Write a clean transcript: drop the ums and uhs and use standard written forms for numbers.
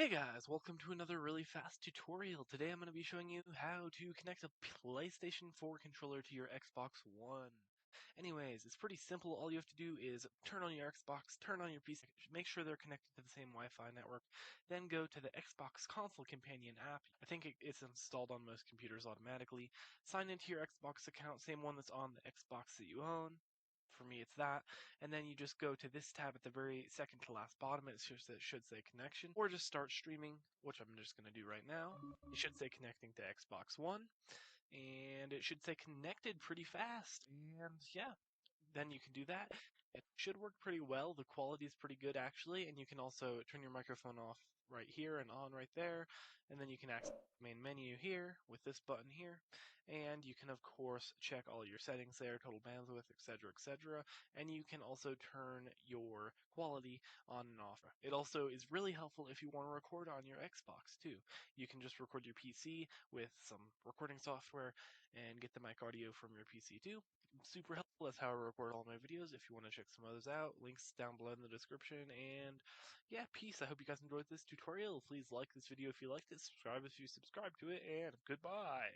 Hey guys, welcome to another really fast tutorial. Today I'm going to be showing you how to connect a PlayStation 4 controller to your Xbox One. Anyways, it's pretty simple. All you have to do is turn on your Xbox, turn on your PC, make sure they're connected to the same Wi-Fi network, then go to the Xbox Console Companion app. I think it's installed on most computers automatically. Sign into your Xbox account, same one that's on the Xbox that you own. For me, it's that. And then you just go to this tab at the very second to last bottom. It should say connection, or just start streaming, which I'm just going to do right now. It should say connecting to Xbox One, and it should say connected pretty fast. And yeah, then you can do that. It should work pretty well. The quality is pretty good actually, and you can also turn your microphone off right here and on right there, and then you can access the main menu here with this button here, and you can of course check all your settings there, total bandwidth, etc., and you can also turn your quality on and off. It also is really helpful if you want to record on your Xbox too. You can just record your PC with some recording software and get the mic audio from your PC too. Super helpful. That's how I record all my videos. If you want to check some others out, links down below in the description. And yeah, peace. I hope you guys enjoyed this tutorial. Please like this video if you liked it, subscribe if you subscribe to it, and goodbye.